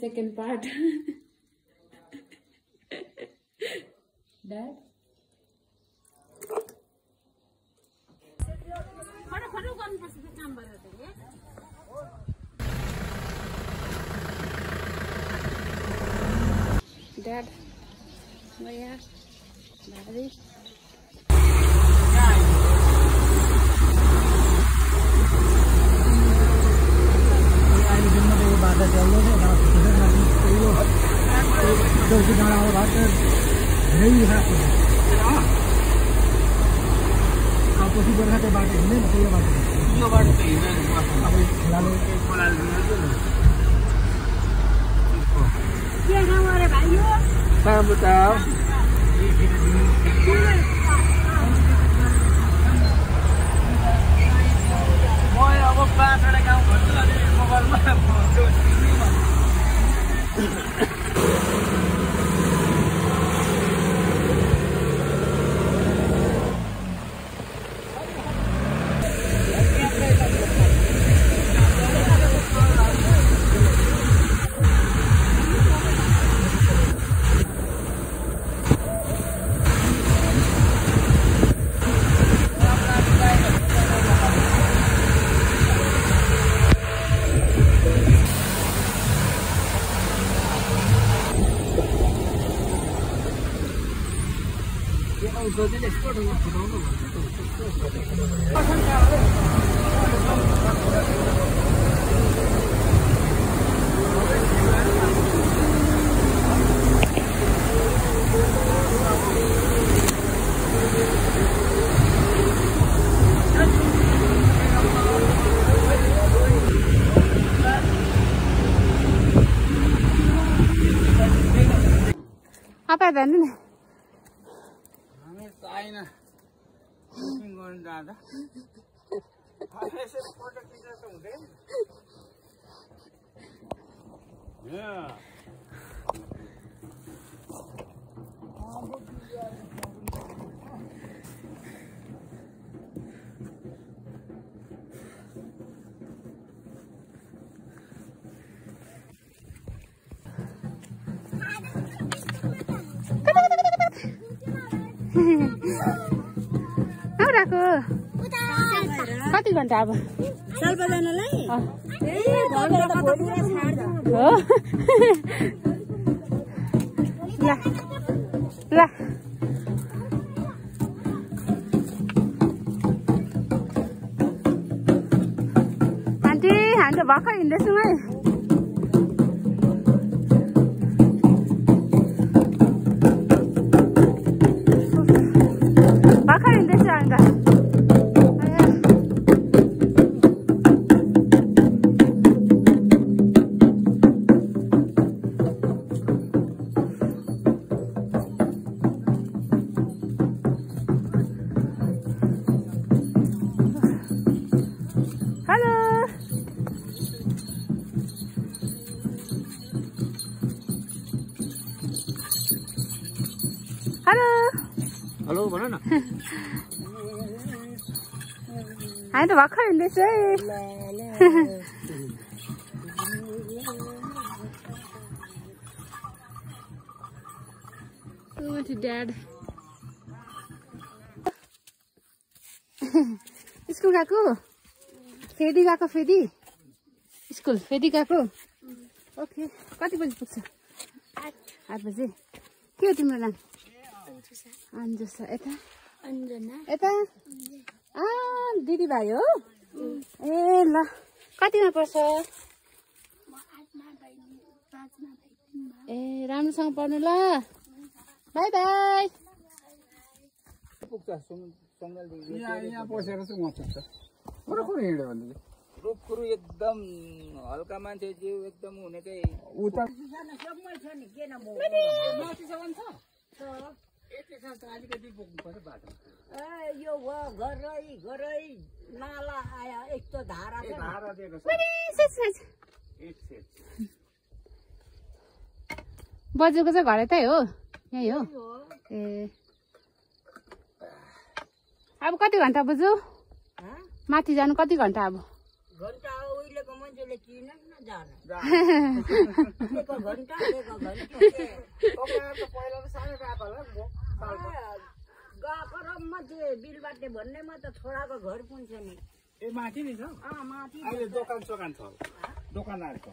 second part. Dad? Dad, Maya, Daddy. Sao bữa tao moi अब बाटोले गाउँ भन्छु अनि मोबाइलमा apa भन्नु नि हामी छैन शपिङ गर्न जाँदा यसरी फोटो खिच्न त हुँदैन आउराको कति घन्टा अब सबैजनालाई हो ल ल आन्टी हामी त भर्खर हिँड्दैछौँ है भर्खर हिँड्दैछु अन्त हेलो भन न हामी त भर्खर हिँड्दैछु है ड्याड स्कुल गएको फेरि गएको फेरि स्कुल फेरि गएको ओके कति बजी पुग्छ 8 बजे के हो तिम्रो नाम अन्जुसा यता यता दिदी भाइ हो ए ल कतिमा पर्छ ए राम्रोसँग पढ्नु ल बाई बाई पुग्छ यहाँ बसेर चाहिँ म पुग्छ पुरो हिँड्यो भने रुखुरु एकदम हल्का मान्छे जिउ एकदम हुने चाहिँ उता अलिकति बोक्नु पर्यो बाटो यो घरै नाला आयो एक त धारा दिएको बजेको चाहिँ घर यतै हो यही हो ए अब कति घन्टा बज्यो माथि जानु कति घन्टा अब घन्टा उहिलेको मान्छेले चिने न जान जा। देखो घन्टा पहिला त सानो गएको होला नि गएको र मान्छे बिल बाट्ने भन्नेमा त छोराको घर पनि छ नि ए माथि नि छ माथि अहिले दोकान सोकान छ दोकानदार छ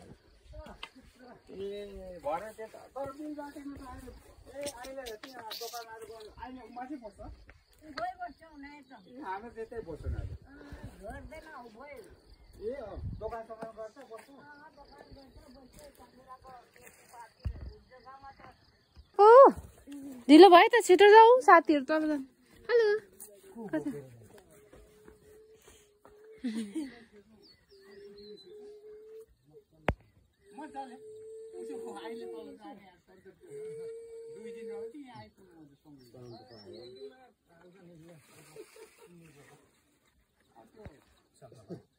ए भरे त्यता तर बिल बाटेमा त अहिले त्यहाँ दोकानदार अहिले माथि बस्छ गइ बस्छौ नै त हाम्रो त्यतै बस्छ नि गर्दैन भयो ए दोकान सोकान गर्छ बस्छ ओ ढिलो भयो त छिटो जाऊ साथीहरू तल जानु हेलो मजाले उसो अहिले तल जाने दुई दिन हो कि यहाँ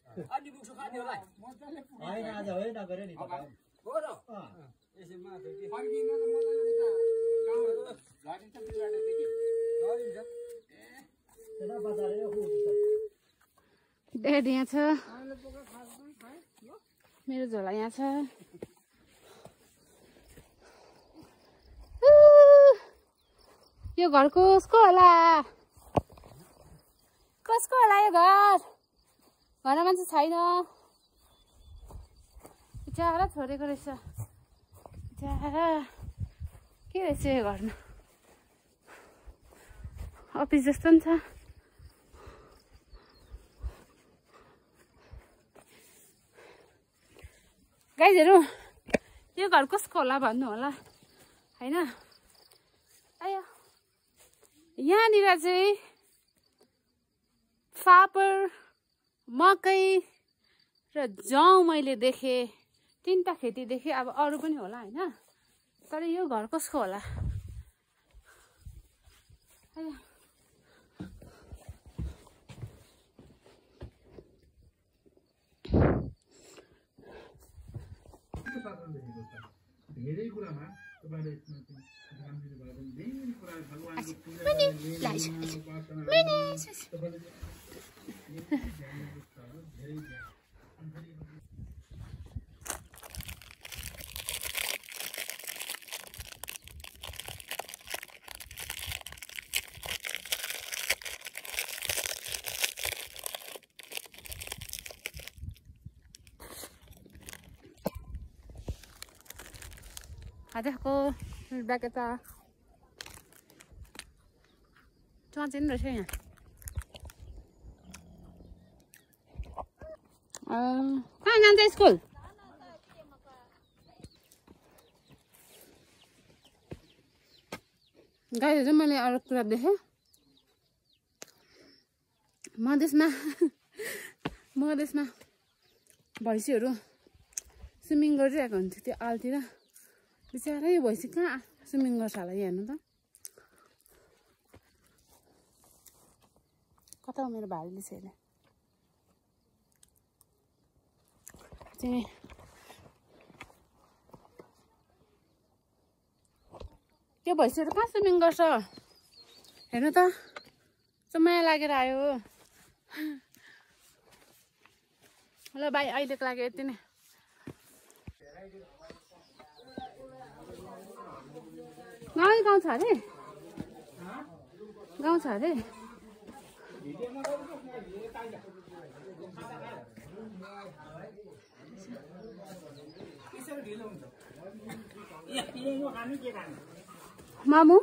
अनि मुसो खाने होला मजाले होइन आज होइन गरे नि हो र यसै माथि फर्किन त मजाले उता गाउँहरु झरिन्छ बिलबाटदेखि झरिन्छ त्यता बजारै हो डेड यहाँ छ मेरो झोला यहाँ छ यो घर कसको होला कसको होला यो घर घरमा मान्छे छैन बिचारा छोडेको रहेछ बिचारा के रहेछ यो घरमा अफिस जस्तो नि छ गाइजहरू यो घर कसको होला भन्नु होला होइन आयो यहाँनिर चाहिँ फापर मकै र जौँ मैले देखेँ तीनटा खेती देखेँ अब अरू पनि होला होइन तर यो घर कसको होला आयो धेरै कुरामा तपाईले Adakku back at the John's in the train. Hang on, this school. Guys, I'm going to grab the hair. मधेसमा भैँसीहरू स्विमिङ गरिरहेको हुन्छ त्यो आलतिर बिचारै भैँसी कहाँ स्विमिङ गर्छ होला हेर्नु त कता मेरो भाइले छैन चाहिँ त्यो भैँसीहरू कहाँ स्विमिङ गर्छ हेर्नु त माया लागेर आयो ल भाइ अहिलेको लागि यति नै गाउँ छ अरे गाउँ छ अरे मामु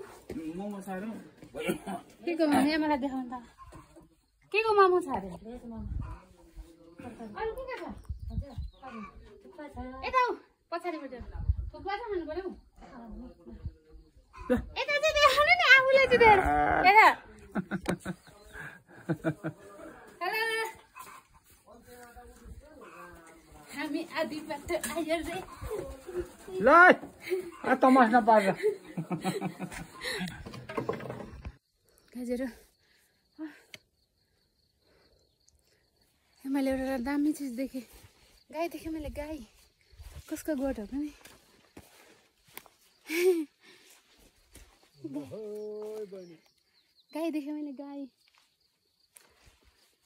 के को मामु यहाँ मलाई देखाउनु त के को मामु छ अरे अरू के छ यता हौ पछाडिबाट थुक्पा त खानु पर्यो यता चाहिँ देखाउनु नि आफूले चाहिँ देखाएर यता हामी आधी बाटो आयो रे ल तमास नपारेर गाजहरू मैले एउटा दामी चिज देखेँ गाई देखेँ मैले गाई कसको गोठ हो पनि गाई देखेँ मैले गाई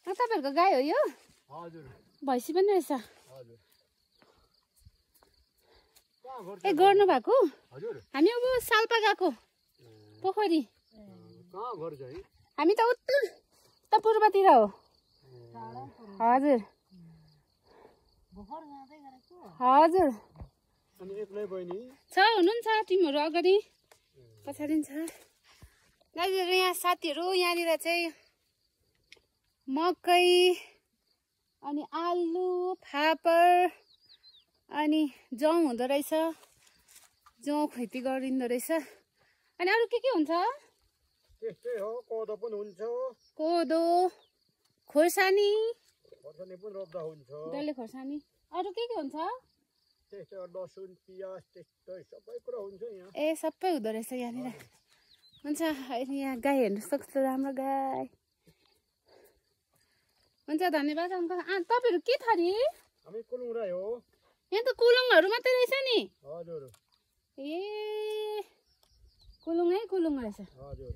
तपाईँहरूको गाई हो यो हजुर भैँसी पनि रहेछ ए गर्नु भएको हजुर हामी अब सालपा गएको पोखरी कहाँ घर चाहिँ हामी त उत्तर पूर्वतिर हो हजुर हजुर अनि एक्लै बहिनी छ हुनुहुन्छ टिमहरू अगाडि पछाडि छ दाजुहरू यहाँ साथीहरू यहाँनिर चाहिँ मकै अनि आलु फापर अनि जौ हुँदो रहेछ जौ खेती गरिँदो रहेछ अनि अरू के हुन्छ त्यस्तै हो कोदो पनि हुन्छ कोदो खोर्सानी खोर्सानी पनि रोप्दा हुन्छ डल्ले खोर्सानी अरू के हुन्छ त्यस्तै लसुन पियाज त्यस्तै सबै कुरा हुन्छ यहाँ ए सबै हुँदो रहेछ यहाँनिर हुन्छ अहिले यहाँ गाई हेर्नुहोस् कस्तो राम्रो गाई हुन्छ धन्यवाद अङ्कल तपाईँहरू के थरी हामी कुलुङराई हो यहाँ त कुलुङहरू मात्रै रहेछ नि हजुर ए कुलुङ रहेछ हजुर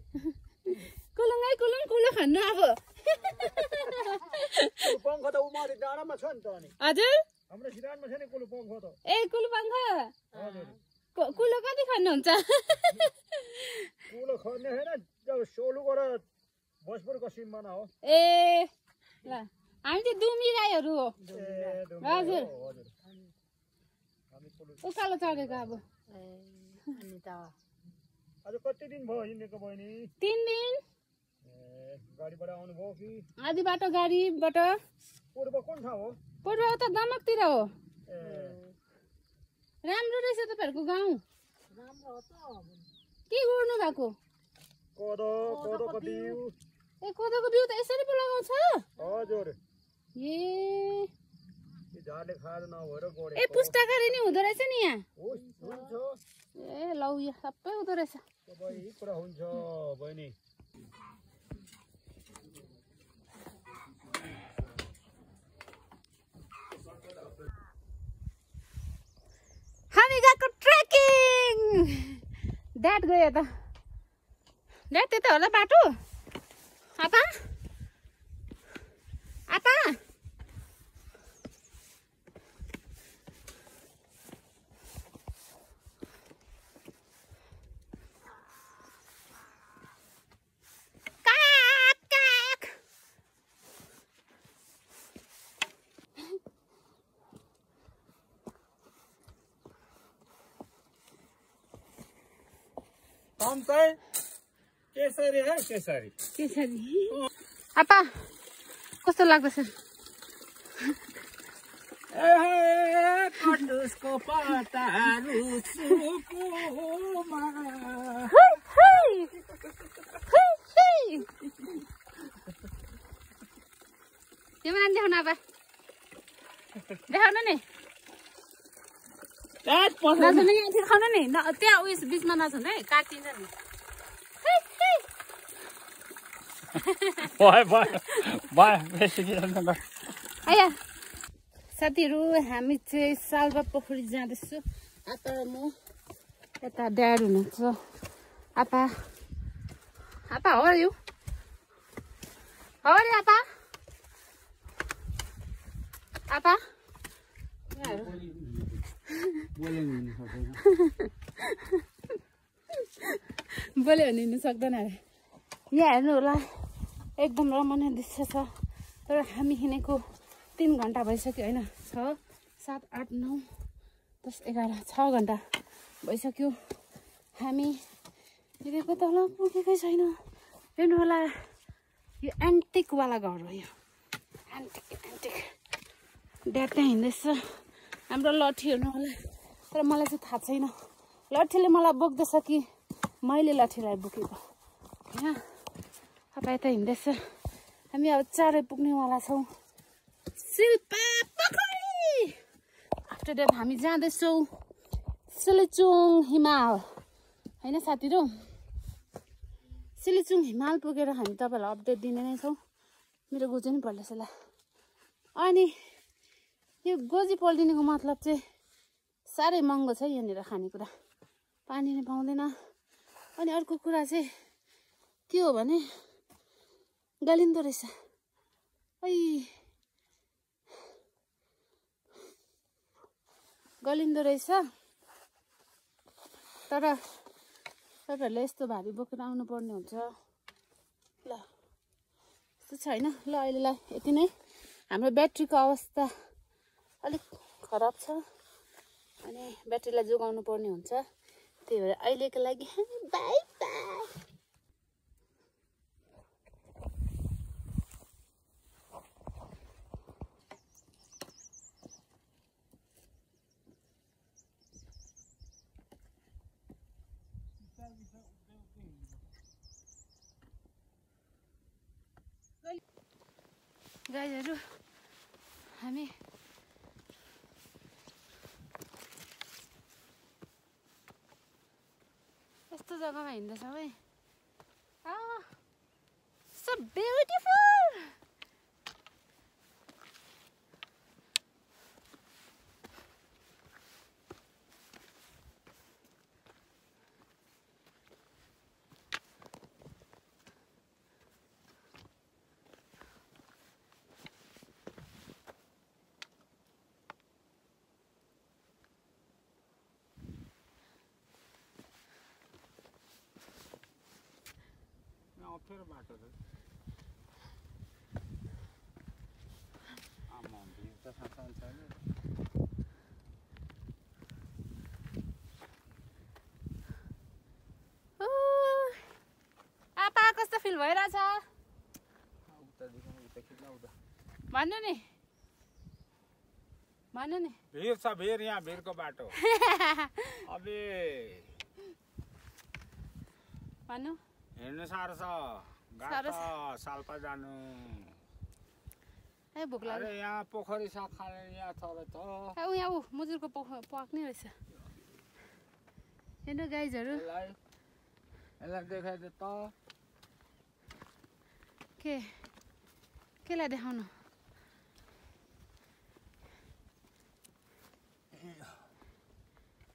कुलुङ कुलो खानु अब पङ्ख त उमाथि डाँडामा छ नि त अनि हजुर हाम्रो सिरानमा छ नि कुलो पङ्ख त ए कुलो पङ्ख हजुर कुलो कति खानुहुन्छ कुलो खर्ने होइन जब सोलुबाट भोजपुरको सिमाना हो ए ल हामी चाहिँ दुमी राईहरू हो हजुर उकालो चढेको अब आज कति दिन भयो हिँडेको बहिनी 3 दिन गाडीबाट आउनुभयो कि आधी बाटो गाडीबाट पूर्व कुन ठाउँ हो पूर्व त दमकतिर हो ए राम्रो रहेछ तपाईँहरूको गाउँ के गर्नु भएको कोदोको बिउ ए कोदोको बिउ त यसरी पो लगाउँछ हजुर ए झारले खाएर नभएर गोडे ए पुस्तकाले नि हुँदो रहेछ नि यहाँ हुन्छ ए लौ यहाँ सबै हुँदो रहेछ सबै कुरा हुन्छ बहिनी हामी गएको ट्रेकिङ ड्याड गयो त ड्याड त्यता होला बाटो आपा आपा हम चाहिँ केसरी है केसरी आपा कस्तो लाग्दैछ कटुसको पत्ताहरू सुकुमा त्यो मान देखाउनु अब देखाउनु नि नछुनु यहाँ खाउनु नि त्यहाँ उयस बिचमा नछुनु है काटिन्छ नि आया साथीहरू हामी चाहिँ सालबा पोखरी जाँदैछु आता र म यता ड्याड हुनुहुन्छ आपा आपा हो यु हो रे आपा आपा बोल्यो भने हिँड्नु सक्दैन अरे यहाँ हेर्नु होला एकदम रमणीय दृश्य छ तर हामी हिँडेको 3 घन्टा भइसक्यो होइन 6, 7, 8, 9, 10, 11, 6 घन्टा भइसक्यो हामी हिँडेको तल पुगेकै छैन हेर्नु होला यो एन्टिकवाला घर हो यो एन्टिक ड्याड त्यहाँ हिँड्दैछ हाम्रो लट्ठी हेर्नु होला तर मलाई चाहिँ थाहा छैन लट्ठीले मलाई बोक्दैछ कि मैले लट्ठीलाई बोकेको होइन अब यता हिँड्दैछ हामी अब चाँडै पुग्नेवाला छौँ शिल्पा पोखरी आफ्टर द्याट हामी जाँदैछौँ सिलिचुङ हिमाल होइन साथीहरू सिलिचुङ हिमाल पुगेर हामी तपाईँहरूलाई अपडेट दिने नै छौँ मेरो गोजी नि पल्टेछ ल अनि यो गोजी पल्टिनेको मतलब चाहिँ साह्रै महँगो छ यहाँनिर खानेकुरा पानी नै पाउँदैन अनि अर्को कुरा चाहिँ के हो भने गलिँदो रहेछ गलिँदो रहेछ तर तपाईँहरूले यस्तो भारी बोकेर आउनुपर्ने हुन्छ ल यस्तो छैन ल अहिलेलाई यति नै हाम्रो ब्याट्रीको अवस्था अलिक खराब छ अनि ब्याट्रीलाई जोगाउनु पर्ने हुन्छ त्यही भएर अहिलेको लागि बाई बाई गाईहरू हामी यस्तो जग्गामा हिँड्दैछौँ है सो ब्युटिफुल अप्ठ्यारो बाटो छ आमा भिड त साँच्चै छैन आपा कस्तो फिल भइरहेछ भन्नु नि भिड छ भिड यहाँ भिडको बाटो अबे भन्नु हिँड्नु साह्रो छ गाह्रो छ साल्पा जानु ए भोक लाग्यो अरे यहाँ पोखरी साग खाने यहाँ छ र त यहाँ मुजुरको पाक्ने रहेछ हेर्नु गाइजहरू यसलाई देखाइदे त केलाई देखाउनु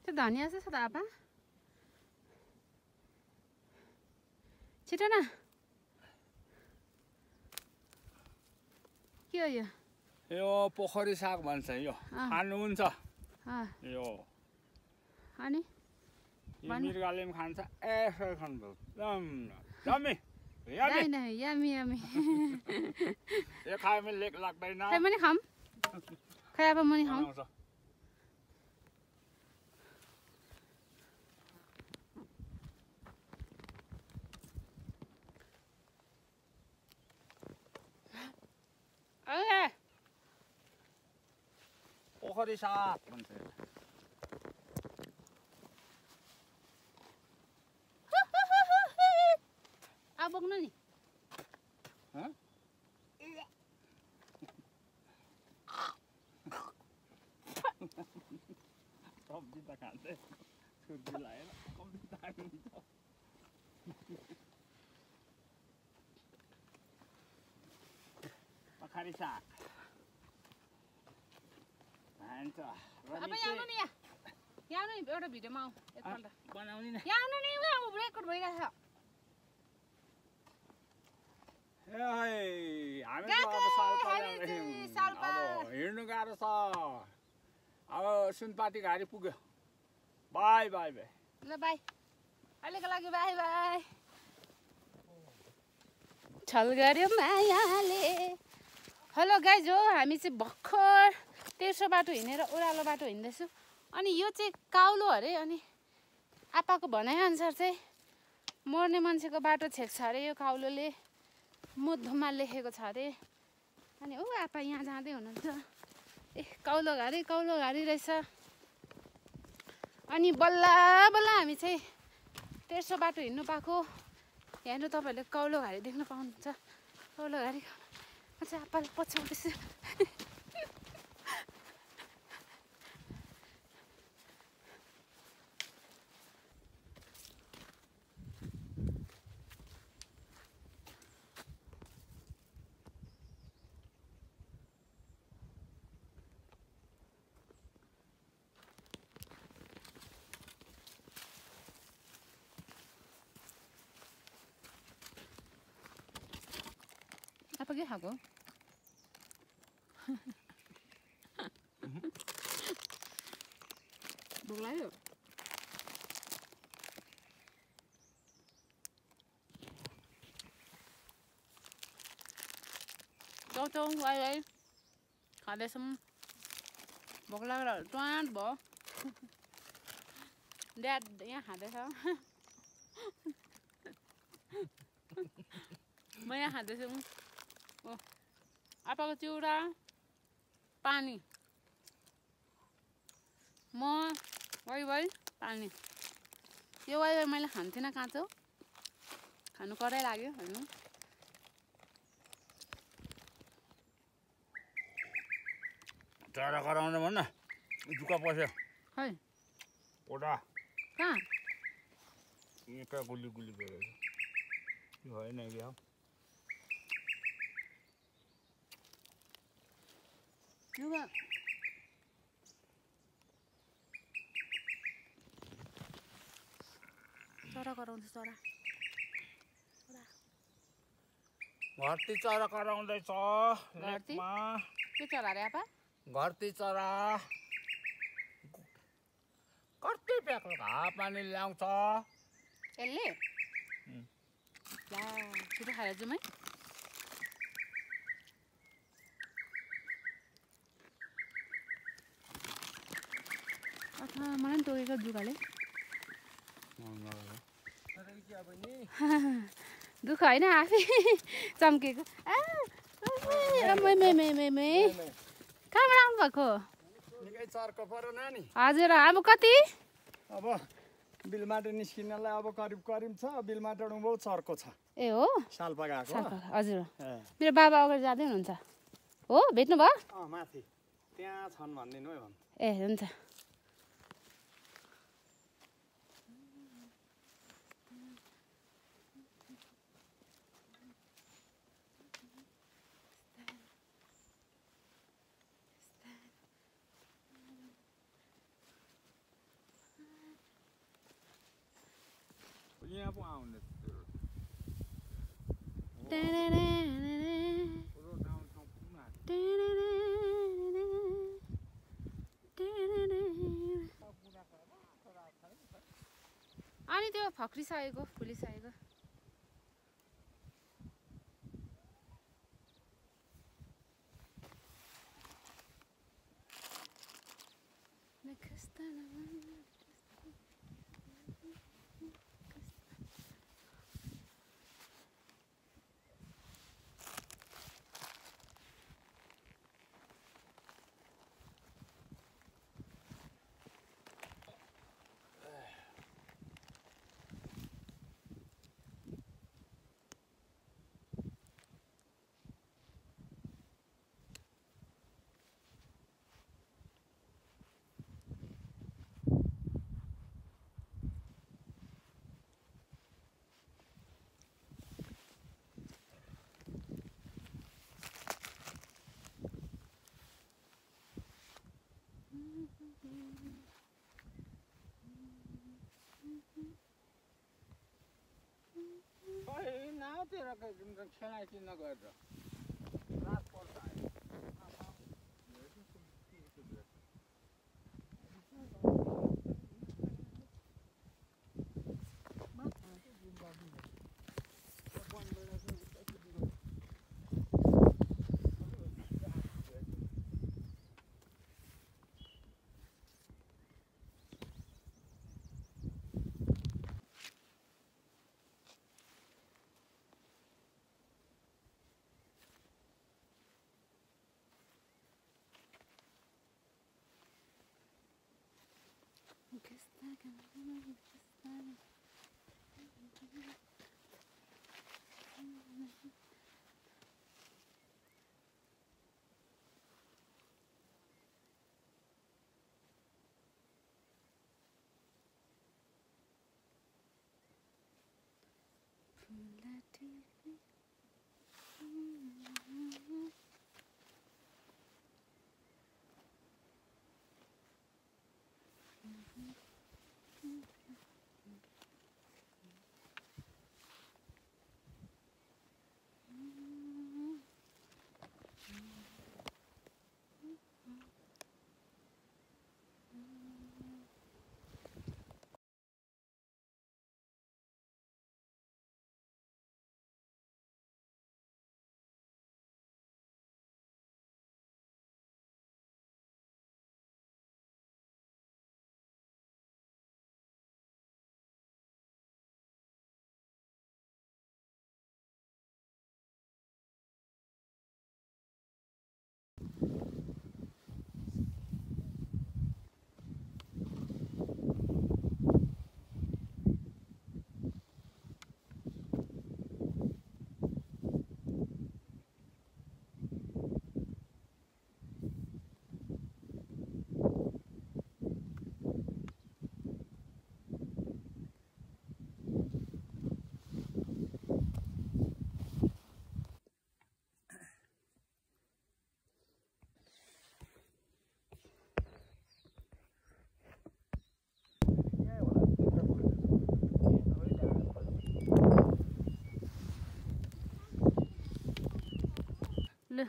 त्यो धनिया छ त आपा छिटो न के हो यो पोखरी साग भन्छ यो खानु हुन्छ यो अनि मृगले पनि खान्छ यसो खानु यम्मी यमी यो खायो भने लेक लाग्दैन खै पनि खाऊँ खै अब पनि खाऊँ पोखरी साग भन्छ अब बोक्नु नि सब्जी त खान्छ छुर्ती लागेर कम्ती दामी हुन्छ पोखरी साग खान्छ अब यहाँ नि यहाँ नि एउटा भिडियोमा आऊ एकपल्ट बनाउने नि यहाँ नि अब रेकर्ड भइरहेछ हिँड्नु गाह्रो छ अब सुनपाती घारी पुग्यो बाई बाई बाई ल बाई अहिलेको लागि बाई बाई छल गर्यो मायाले हेलो गाइज हो हामी चाहिँ भर्खर तेर्सो बाटो हिँडेर ओह्रालो बाटो हिँड्दैछु अनि यो चाहिँ काउलो अरे अनि आपाको भनाइअनुसार चाहिँ मर्ने मान्छेको बाटो छेक्छ अरे यो काउलोले मुद्धुमा लेखेको छ अरे अनि ऊ आपा यहाँ जाँदै हुनुहुन्छ ए कौलो घारी रहेछ अनि बल्ल बल्ल हामी चाहिँ तेर्सो बाटो हिँड्नु पाएको यहाँनिर तपाईँहरूले कौलो घारी देख्न पाउनुहुन्छ कौलो घारी म चाहिँ आपालाई पछ्याउँदैछु apa ke खाएको भोक लाग्यो आउँछौँ वाइ खाँदैछौँ भोक लागेर ट्वान भयो ड्याड यहाँ खाँदैछ म यहाँ खाँदैछु आप्पाको चिउरा पानी म वाइ पानी यो वाइ मैले खान्थिनँ काँचो खानु करै लाग्यो हेर्नु चरा कराउँदा भन्न जुका पस्यो खै ओडा कहाँ कहाँ गुली गुली गरेको यो होइन क्या लुगा चरा कराउँछ चरा घरती चरा कराउँदैछ घरती? लेकमा। के चरा रे आपा घरती चरा कति प्याक्लो हावापानी ल्याउँछ यसले ला छिटो खाएर जाउँ है अथवा मलाई पनि टोकेको जुकाले दुःख होइन आफै चम्केको कहाँबाट आउनु भएको निकै चर्को पऱ्यो नानी हजुर अब कति अब बिलमाटो निस्किनलाई अब करिब करिब छ बिलमाटो बहुत चर्को छ ए हो साल्पा गएको हजुर मेरो बाबा अगाडि जाँदै हुनुहुन्छ हो भेट्नु भयो माथि त्यहाँ छन् भनिदिनु है ए हुन्छ यहाँ पो आउने अनि त्यो फक्रिसकेको फुलिसकेको खेलाइ चिन्न गरेर ल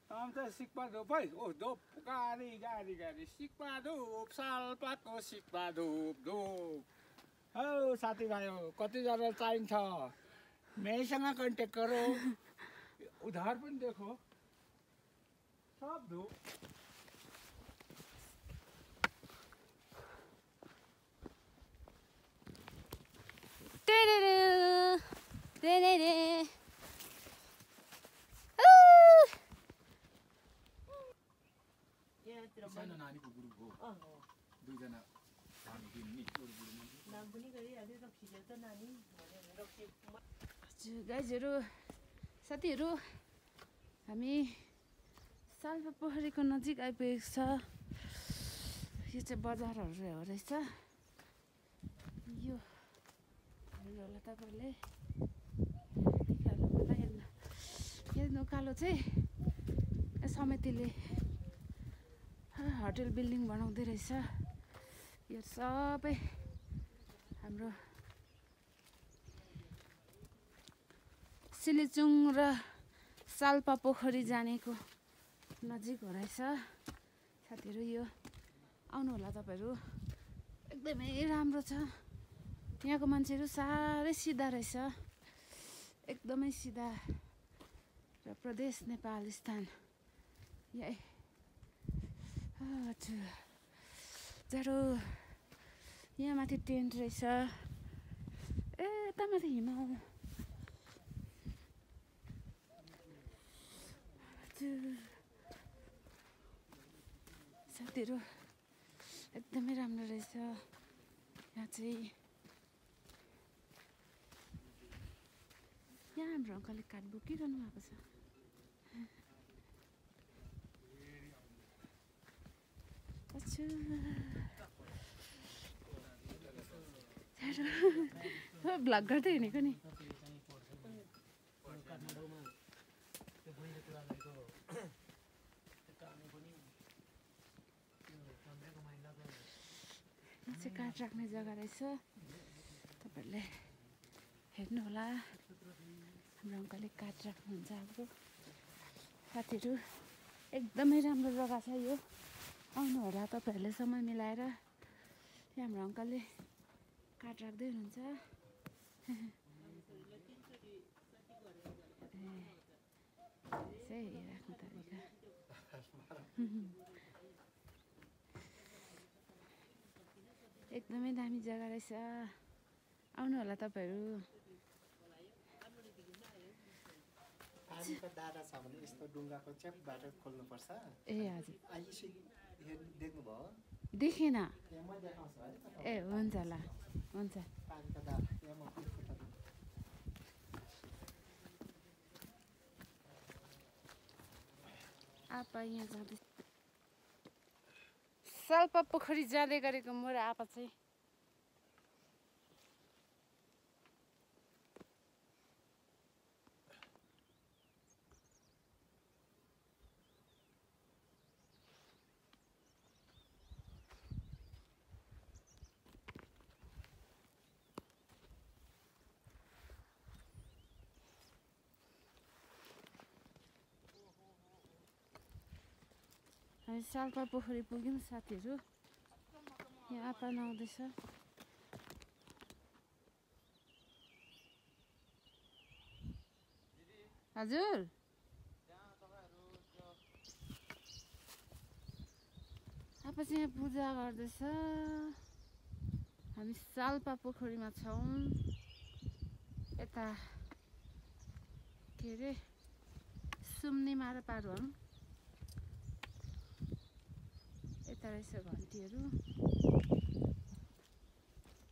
आउँछ सिक्पा धुप है ओ धुप गाडी गाडी गाडी सिक्पा धुप सालपातको सिक्पा धुप धुप हौ साथीभाइ हो कतिजना चाहिन्छ मेसँग कन्ट्याक्ट गरौ उधार पनि देखो सब धुप सानो नानीको ग्रुप हो दुईजना गाइजहरू साथीहरू हामी सालपा पोखरीको नजिक आइपुगेको छ यो चाहिँ बजारहरू हो रहेछ यो हेर्नु तपाईँहरूले हेर्नु उकालो चाहिँ समितिले होटल बिल्डिङ बनाउँदै रहेछ यो सबै हाम्रो सिलिचुङ र सालपा पोखरी जानेको नजिक हो रहेछ साथीहरू यो आउनु होला तपाईँहरू एकदमै राम्रो छ यहाँको मान्छेहरू साह्रै सिधा रहेछ एकदमै सिधा र प्रदेश नेपाल स्थान जाडो यहाँ माथि टेन्ट रहेछ ए यता माथि हिमाल साथीहरू एकदमै राम्रो रहेछ यहाँ चाहिँ यहाँ हाम्रो अङ्कलले काठ बोकिरहनु भएको छ भ्लग गर्दै हिँडेको नि चाहिँ काठ राख्ने जग्गा रहेछ तपाईँहरूले हेर्नु होला हाम्रो अङ्कलले काठ राख्नुहुन्छ हाम्रो साथीहरू एकदमै राम्रो जग्गा छ यो आउनु होला तपाईँहरूले समय मिलाएर यहाँ हाम्रो अङ्कलले काठ राख्दै हुनुहुन्छ राख्नु तरिका एकदमै दामी जग्गा रहेछ आउनु होला तपाईँहरू पानीको दारा छ भने यस्तो डुङ्गाको च्यापबाट खोल्नुपर्छ ए हजुर देख्नुभयो देखेन यहाँ म देखाउँछु है ए हुन्छ ल हुन्छ पानीको दारा यहाँ म आपा यहाँ जाँदै सालपा पोखरी जाँदै गरेको म र आपा चाहिँ हामी सालपा पोखरी पुग्यौँ साथीहरू यहाँ आपा आउँदैछ हजुर आपा चाहिँ यहाँ पूजा गर्दैछ हामी सालपा पोखरीमा छौँ यता के अरे सुम्निमा र पारुवाङ रहेछ घन्टीहरू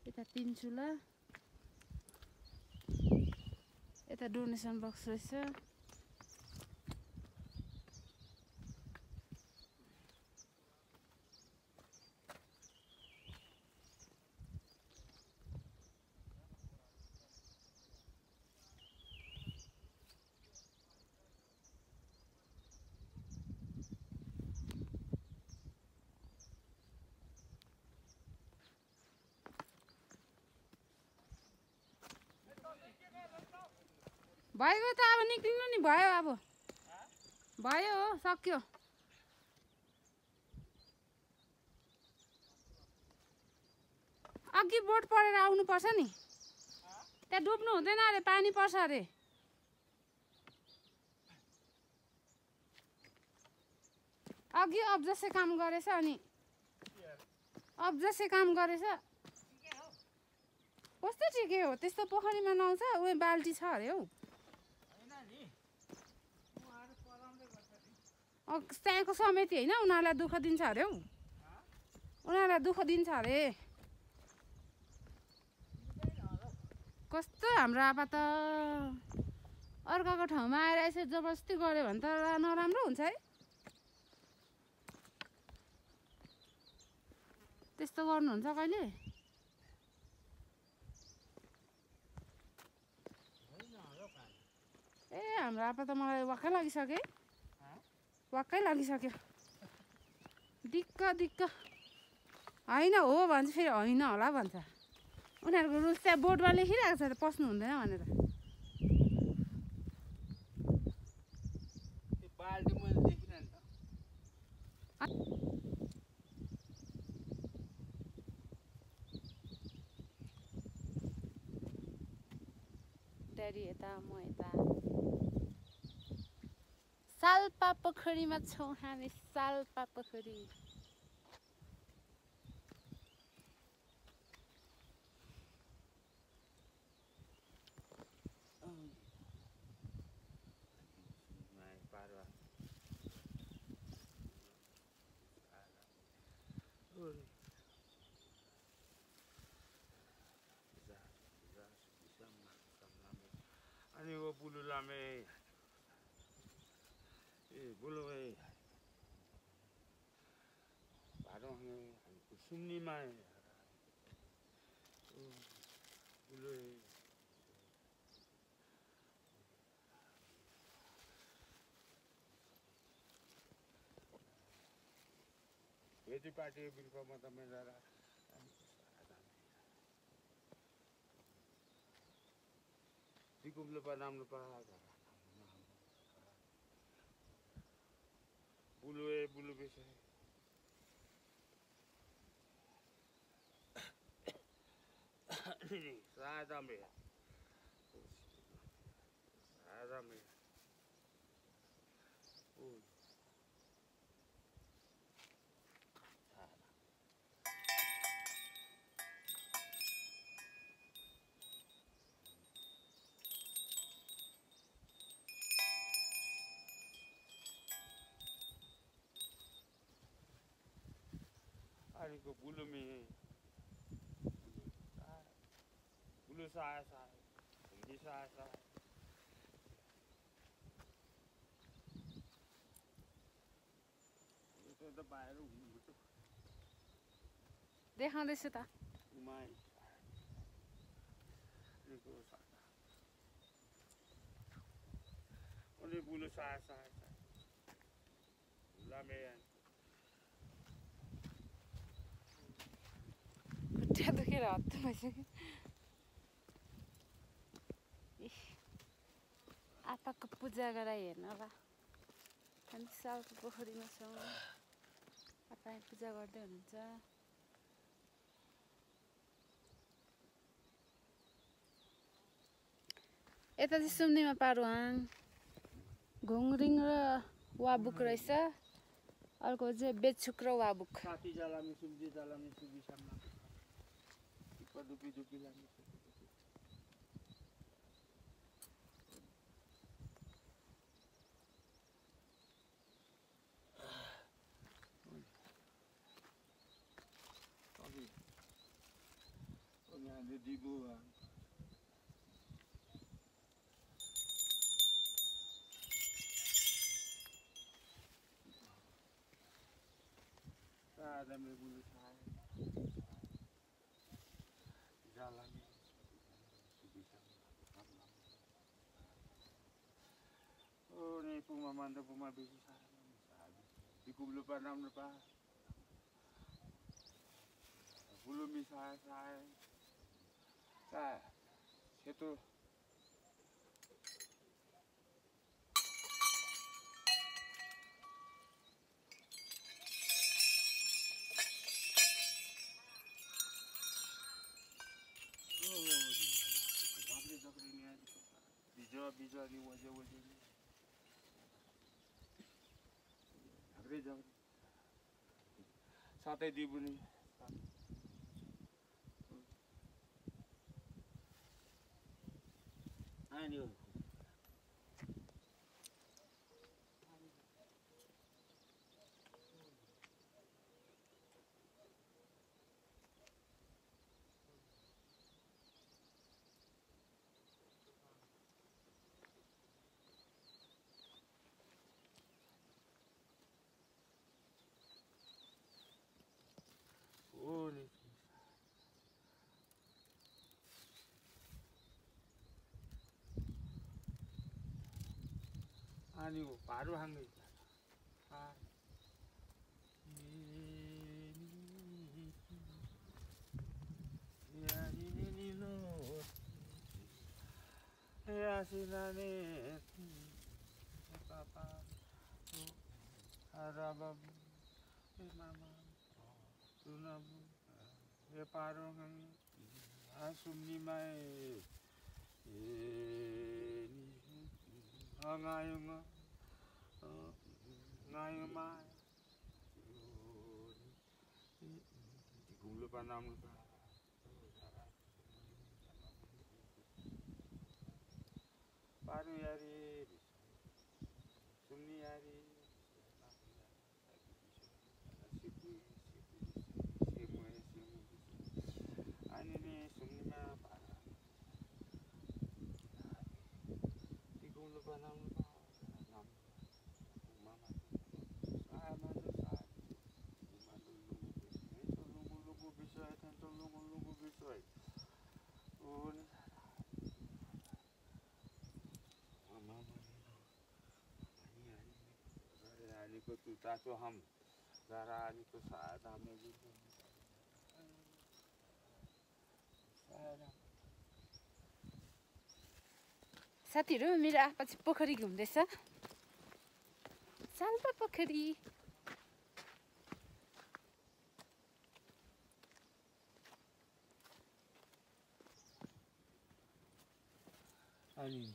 यता 3 चुला यता डोनेसन बक्स रहेछ भयो त अब निक्लिनु नि भयो अब भयो हो सक्यो अघि बोट परेर आउनुपर्छ नि त्यहाँ डुब्नु हुँदैन अरे पानी पर्छ अरे अघि अब्जसे काम गरेछ अनि अब्जसे काम गरेछ कस्तो ठिकै हो त्यस्तो पोखरीमा नआउँछ उयो बाल्टी छ अरे हौ त्यहाँको समिति होइन उनीहरूलाई दुःख दिन्छ अरे हौ उनीहरूलाई दुःख दिन्छ अरे कस्तो हाम्रो आप्पा त अर्काको ठाउँमा आएर यसरी जबरजस्ती गऱ्यो भने त नराम्रो हुन्छ है त्यस्तो गर्नुहुन्छ कहिले ए हाम्रो आप्पा त मलाई वाक्कै लागिसक्यो वाक्कै लागिसक्यो दिक्क दिक्क होइन हो भन्छ फेरि होइन होला भन्छ उनीहरूको रुल्स त्यहाँ बोर्डमा लेखिरहेको छ त पस्नु हुँदैन भनेर ड्याडी यता म यता साल्पा पोखरीमा छौँ हामी साल्पा पोखरी अनि वो बुलु लामे ए बुलु ए बारो हमें सुन्नी माए बुलु खेती पार्टी बिल्कुल मतलब मेरा Dikum lepas nam lepas bulu bisa ini saya tambe Hari ko bulu mi bulu saya ini saya itu dah bayar betul देखाउँदैछ त umai ini ko saya ini bulu saya lamean खुट्टा दुखेर हत्त भइसक्यो आप्पाको पूजा गराइ हेर्न होला हामी सालको पोखरीमा छौँ आप्पा पूजा गर्दै हुनुहुन्छ यता चाहिँ सुम्निमा पारुहाङ घुङरिङ र वाबुक रहेछ अर्को चाहिँ बेचुक र वाबुक साथी जालामी सुब्जी जालामी सुबी सामना दुपी लामी अनि दिबु आदमी बुलु छाए जालामी oh ni puma manda puma bisu sabe dikum lupa nam lupa bulu misai sai sai itu बिजो नि वजे नि हाग्रे जाऊ साथै दिबु नि आनी हो 아니고 바로 한 거 있다. 아. 야니니니노 야시나네 파파 아라바부 마마 누나부 예파롱 아숨니마에 ngayon ngayon ma digum lupa nam lupa paru yari sumni yari ani ni sumni ma digum lupa nam lupa को तुता तो हम जरा आनी को साथ हमें भी साथीहरु मेरो आफपछि पोखरी घुम्दैछ साल्पा पोखरी अनि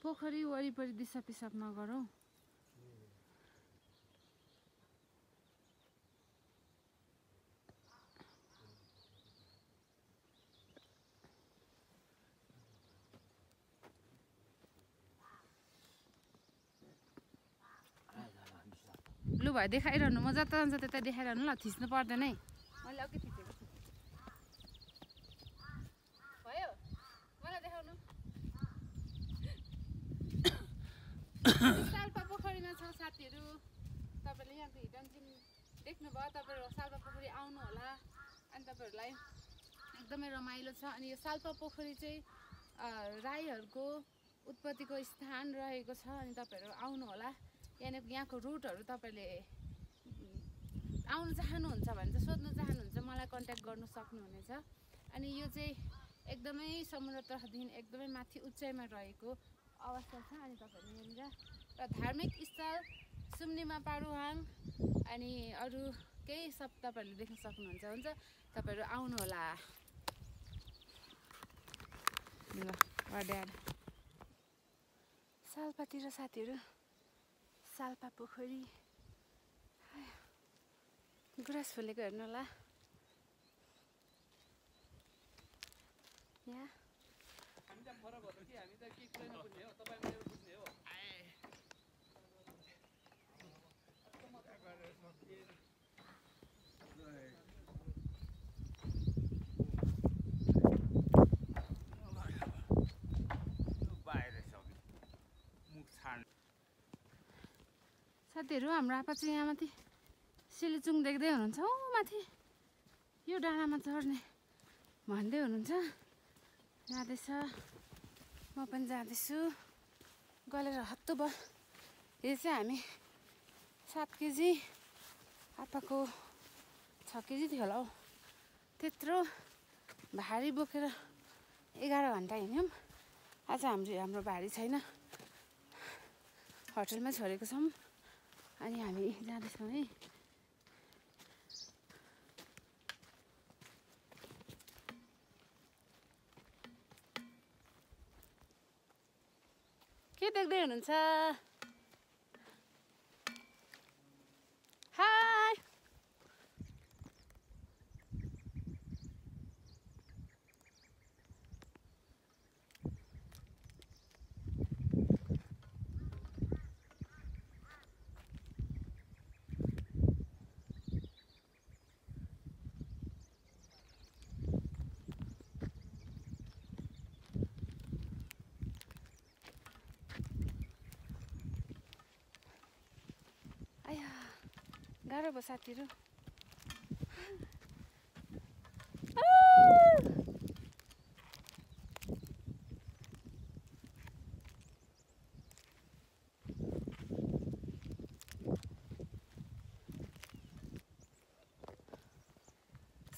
पोखरी वरिपरि दिशा पिसाब नगरौ लु भाइ देखाइरहनु म जता जान्छ त्यता देखाइरहनु ल थिच्नु पर्दैन है मैले अघि थिचेको छु भयो मलाई देखाउनु साल्पा पोखरीमा छ साथीहरु तपाईले यहाँको हिडन जिम देख्नुभयो तपाईहरु साल्पा पोखरी आउनु होला अनि तपाईहरुलाई एकदमै रमाइलो छ अनि यो साल्पा पोखरी चाहिँ राईहरुको उत्पत्तिको स्थान रहेको छ अनि तपाईहरु आउनु होला यहाँको रुटहरु तपाईले आउन चाहनुहुन्छ भने चाहिँ सोध्न चाहनुहुन्छ मलाई कन्ट्याक्ट गर्न सक्नुहुनेछ अनि यो चाहिँ एकदमै समुद्र तटदेखि एकदमै माथि उचाइमा रहेको अवस्था छ। अनि तपाईँहरू यहाँनिर र धार्मिक स्थल सुम्निमा पारुहाङ अनि अरू केही सब तपाईँहरूले देख्न सक्नुहुन्छ। हुन्छ तपाईँहरू आउनुहोला। ल अड्याड सालपातिर साथीहरू सालपा पोखरी गुराँस फुलेको हेर्नु होला। यहाँ साथीहरू हाम्रो आपा चाहिँ यहाँ माथि सिलिचुङ देख्दै हुनुहुन्छ। हो माथि यो डाँडामा चढ्ने भन्दै हुनुहुन्छ। जाँदैछ, म पनि जाँदैछु। गलेर हत्तु भयो। यो चाहिँ हामी 7 केजी आपाको 6 केजी थियो होला हौ, त्यत्रो भारी बोकेर 11 घन्टा हिँड्यौँ। आज हाम्रो भारी छैन, होटलमै छोडेको छौँ। अनि हामी जाँदैछौँ है। के देख्दै हुनुहुन्छ? हाय आया गाह्रो भयो साथीहरू।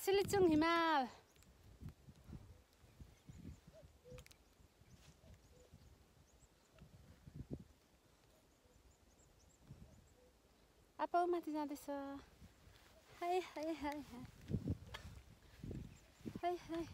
सिलिचुङ हिमाल आपा माथि जाँदैछ। हाय हाय हाय हाय हाय।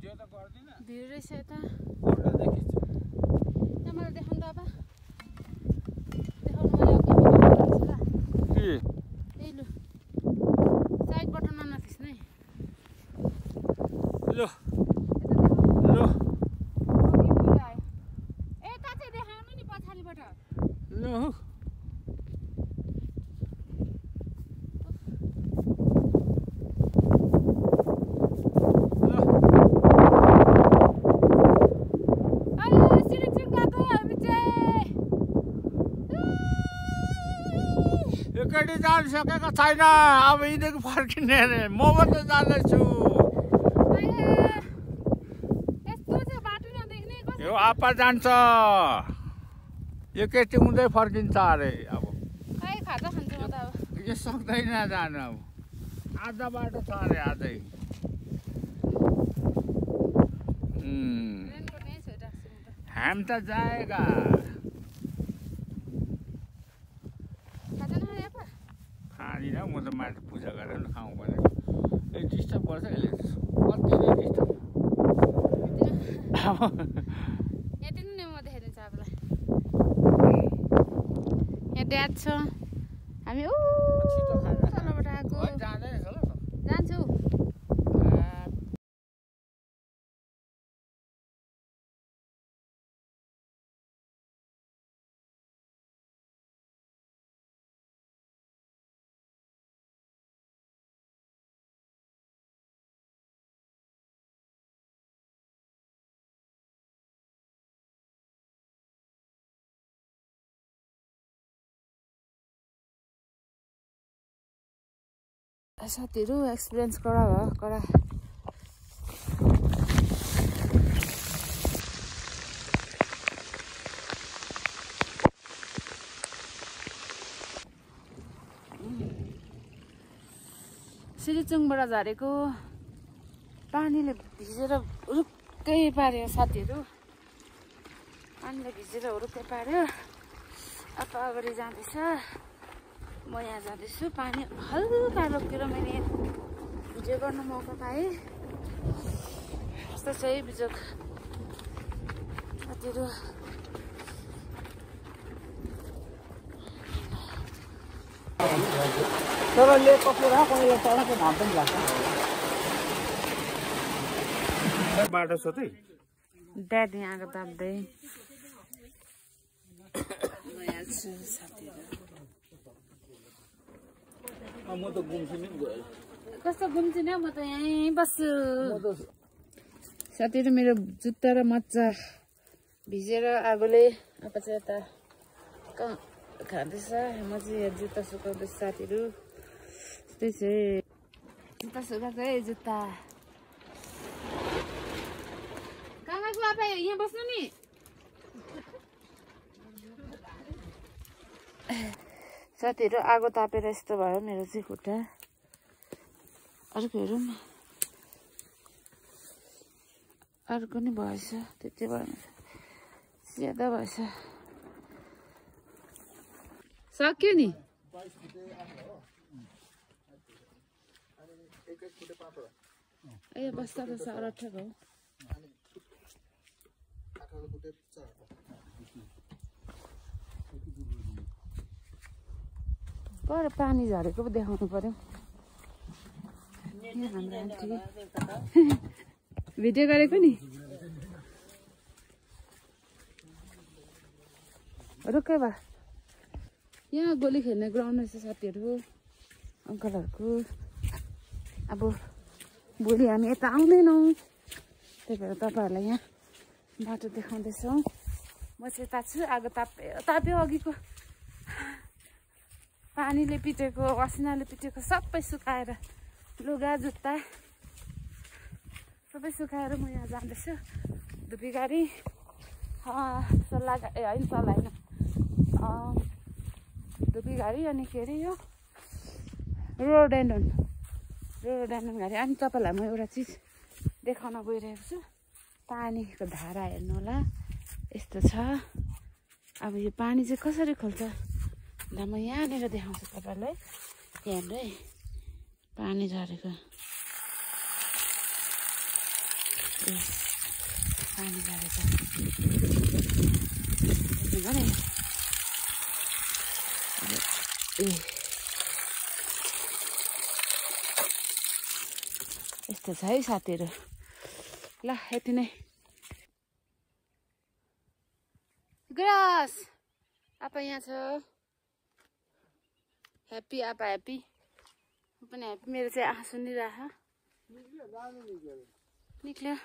भिडियो त गर्दिन भिड रहेछ यता फोटो देखिछु यहाँ मलाई देखाउनु त अब देखाउनु मैले के ए लु साइड बटनमा नथिच्ने लो लो ए ता चाहिँ देखाउनु नि पछाडिबाट लो एकैटी जान सकेको छैन अब यिनीहरू फर्किने अरे म मात्रै जाँदैछु यो आपा जान्छ एकैटी हुँदै फर्किन्छ अरे अब खाजा खान्छ म त अब यो सक्दैन जानु अब आधा बाटो छ अरे आजै रेनकोट यहीँ छोइराख्छु म त हम त जाएगा खाजा नखाने apa खाँदिनँ म त माथि पूजा गरेर खाउँ भनेको ए डिस्टर्ब गर्छ यसले कति नै डिस्टर्ब यहाँ दिनु नि म देखाइदिन्छु आफूलाई यहाँ ड्याड छ हामी ऊ तलबाट आएको जाँदैन होला त जान्छु साथीहरू एक्सपिरियन्स कडा भयो कडा सिरिचुङबाट झरेको पानीले भिजेर हुरुक्कै पार्यो साथीहरू पानीले भिजेर हुरुक्कै पार्यो अब अगाडि जाँदैछ म यहाँ जाँदैछु पानी हल्का रोकेर मैले भिडियो गर्न मौका पाएँ यस्तो चाहिँ बिजोग साथीहरू तर लेक कस्तो रह्यो पहिला चढाएको घाम पनि लाग्छ बाटो छ त ड्याड यहाँ आएको ताप्दै म यहाँ छु साथीहरू म त घुम्छु नि गयो कस्तो घुम्छिन म त यहीँ बस्छु साथीहरू मेरो जुत्ता र मच्चा भिजेर आगोले अब चाहिँ यता खाँदैछ म चाहिँ यहाँ जुत्ता सुकाउँदैछु साथीहरू त्यस्तै चाहिँ जुत्ता सुकाएको है जुत्ता कहाँ गएको बाबा यहाँ बस्नु नि साथीहरू आगो तापेर यस्तो भयो मेरो चाहिँ खुट्टा अर्को हेरौँ अर्को नि भएछ त्यति भएन ज्यादा भएछ सक्यो नि ए बस्दा त 18.5 हो पर पानी झरेको पो देखाउनु पर्यो भिडियो गरेको नि रोक्कै भा यहाँ गोली खेल्ने ग्राउन्ड रहेछ साथीहरू अङ्कलहरूको अब भोलि हामी यता आउँदैनौँ त्यही भएर तपाईँहरूलाई यहाँ बाटो देखाउँदैछौँ म चाहिँ यता छु आगो ताप्यो अघिको पानीले पिटेको असिनाले पिटेको सबै सुकाएर लुगा जुत्ता सबै सुकाएर म यहाँ जाँदैछु धुपी गाडी सल्लाह होइन सल्लाह होइन धुपी गाडी अनि के अरे यो रोडोडेन्ड्रन गाडी अनि तपाईँलाई म एउटा चिज देखाउन गइरहेको छु पानीको धारा हेर्नु होला यस्तो छ अब यो पानी चाहिँ कसरी खोल्छ ल म यहाँनिर देखाउँछु तपाईँलाई हेर्नु है पानी झरेको पानी लागेछ यस्तो छ है साथीहरू। ल यति नै। ग्रास आपा यहाँ छ। ह्याप्पी आपा ह्याप्पी। म पनि ह्याप्पी। मेरो चाहिँ आँखा सुनिरह निक्ल्यो।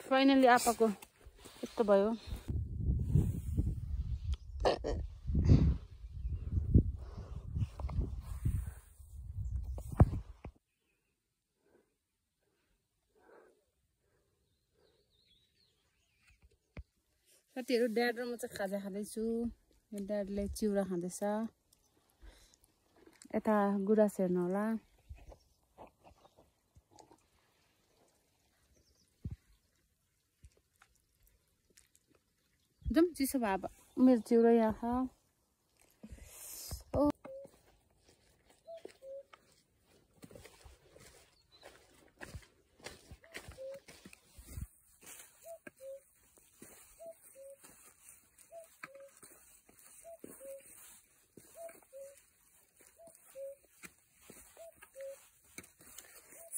फाइनली आपाको यस्तो भयो। साथीहरू ड्याड र म चाहिँ खाजा खाँदैछु। ड्याडले चिउरा खाँदैछ। यता गुराँस हेर्नु होला। एकदम चिसो भयो। अब मेरो चिउरा यहाँ छ।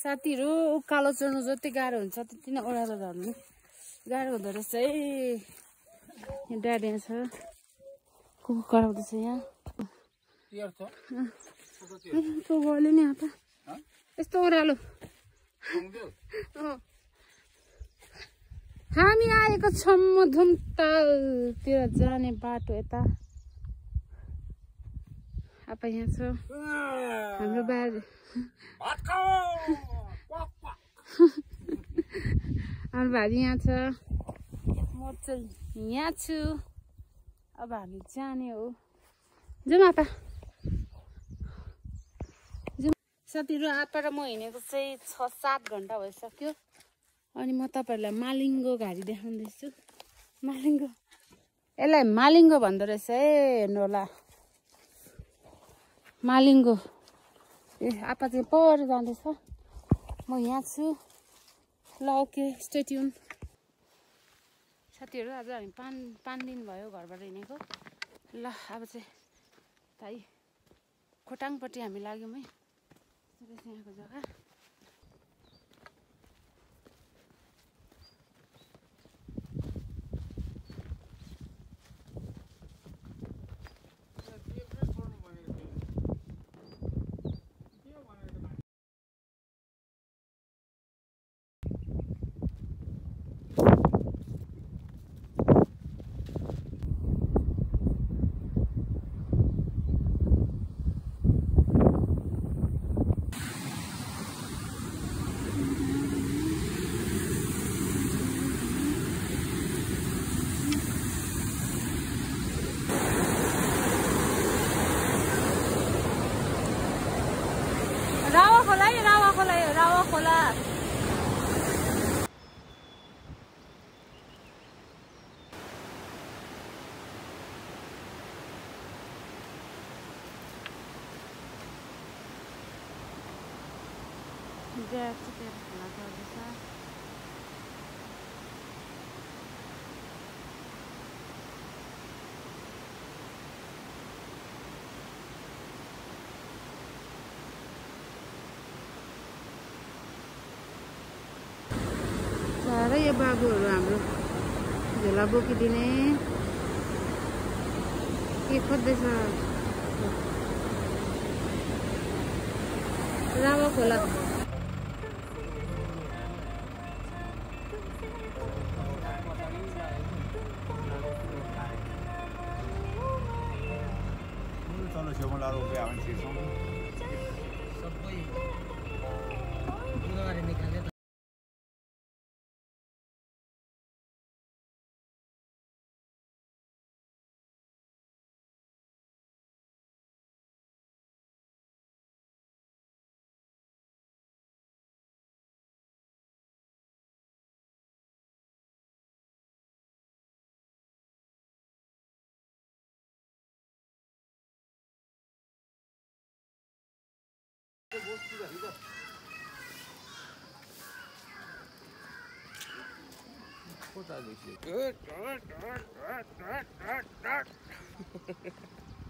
साथीहरू उकालो चढ्नु जति गाह्रो हुन्छ त्यति नै ओह्रालो झर्नु गाह्रो हुँदो रहेछ है। ड्याड यहाँ छ। कुकुर कराउँदैछ यहाँ। गल्यो नि आता यस्तो ओह्रालो। हामी आएको छौँ मधुमतालतिर जाने बाटो यता। आपा यहाँ छ। हाम्रो बारी हाम्रो बारी यहाँ छ। म चाहिँ यहाँ छु। अब हामी जाने हो। जाउँ आपा। साथीहरू आपा र म हिँडेको चाहिँ 6-7 घन्टा भइसक्यो। अनि म तपाईँहरूलाई मालिङ्गो घारी देखाउँदैछु। मालिङ्गो यसलाई मालिङ्गो भन्दो रहेछ है। हेर्नु होला मालिङ्गो। ए आपा चाहिँ पर जाँदैछ। म यहाँ छु। ल ओके स्टे ट्युन। साथीहरू आज हामी 5 दिन भयो घरबाट हिँडेको। ल अब चाहिँ भाइ खोटाङपट्टि हामी लाग्यौँ है। यहाँको जग्गा रावा खोला। साह्रै यो बाबुहरू हाम्रो झोला बोकिदिने। के खोज्दैछ रामा खोला चलो छेउमा रोप्यो भने छिर्छौँ सबै गरे निकाल्ने त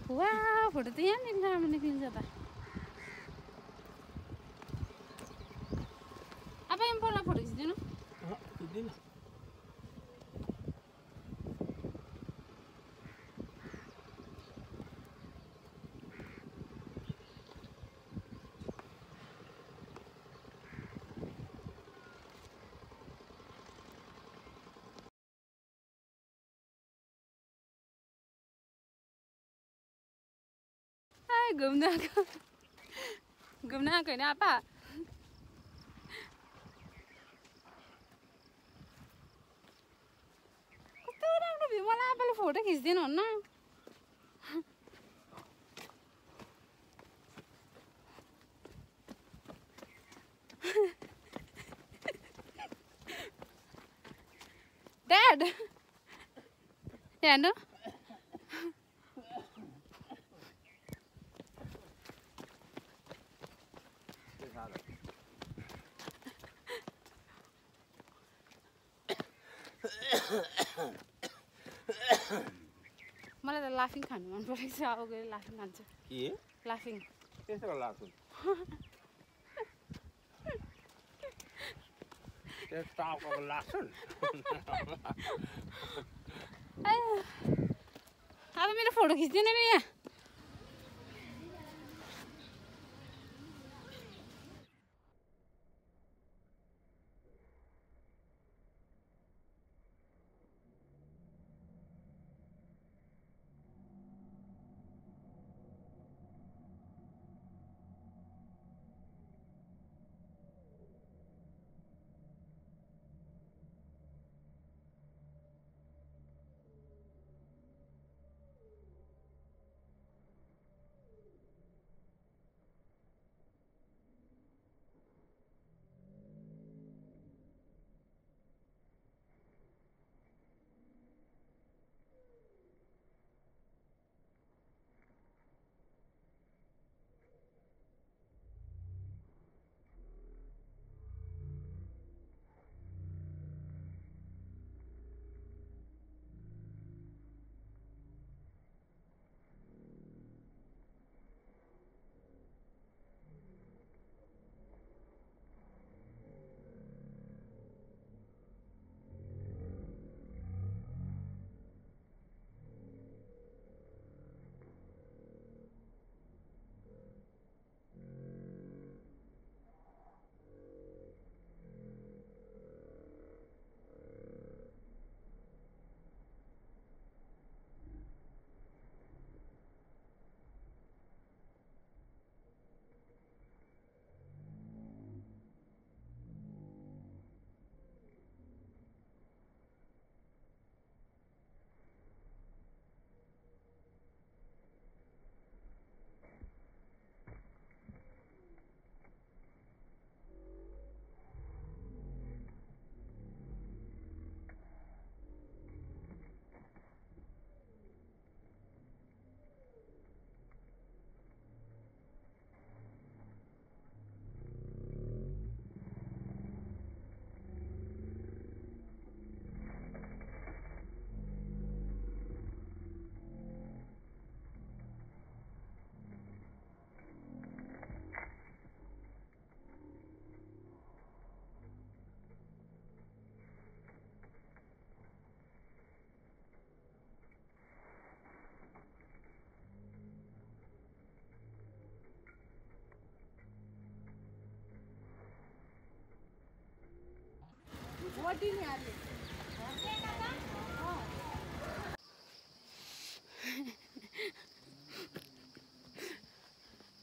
वा फोटो त यहाँनिर राम्रो निक्लिन्छ त अब इम्पोर्टमा फोटो खिचिदिनु घुम्न आएको होइन आपा कस्तो राम्रो भयो मलाई आपाले फोटो खिचिदिनु हुन्न ड्याड हेर्नु मलाई त लाफिङ खानु मन परेको छ अब गएर लाफिङ खान्छु के लाफिङ त्यसो लाग्छ त्यो टाउको लाग्छ अब मेरो फोटो खिच्दिनँ नि यहाँ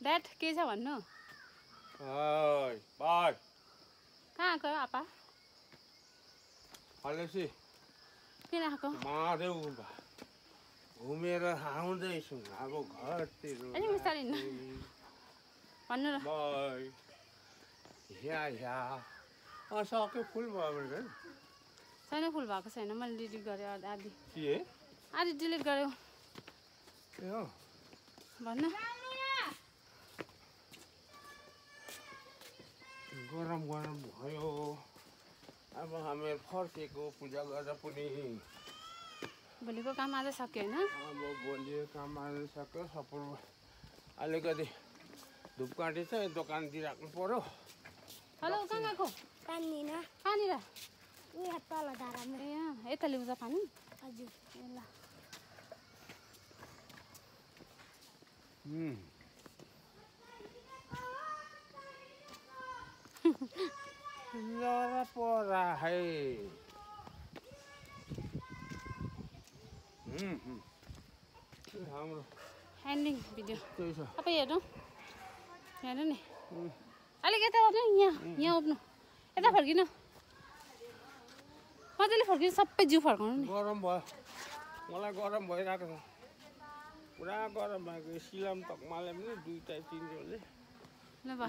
ड्याड के छ भन्नु बाई कहाँ आएको आपा अलैसी किन आएको महादेव घुमेर आउँदैछु अब घरतिर अलि बिस्तारै हिँड्नु भन्नु र बाई सक्यो फुल भयो छैन फुल भएको छैन मैले डिलिट गरेँ आधी के आधी डिलिट गर्यो ए हो भन्नु गरम गरम भयो अब हामी फर्केको पूजा गर्दा पनि भोलिको काम आज सक्यो होइन अब भोलि काम आउनु सक्यो सपोर अलिकति धुपकाँटी चाहिँ दोकानतिर राख्नु पर्यो हेलो कहाँ गएको पानी कहाँनिर उयो तल धारामा ए यता ल्याउँछ पानी हजुर ए ल जरा परा है हाम्रो एन्डिङ भिडियो त्यही छ तपाईँ हेर्नु नि अलिक यता गर्नु यहाँ उठ्नु यता फर्किनु मजाले फर्किनु सबै जिउ फर्काउनु नि गरम भयो मलाई गरम भइरहेको छ पुरा गरम भएको सिलाम तकमाले पनि 2 टाइप 3 जोले ल बा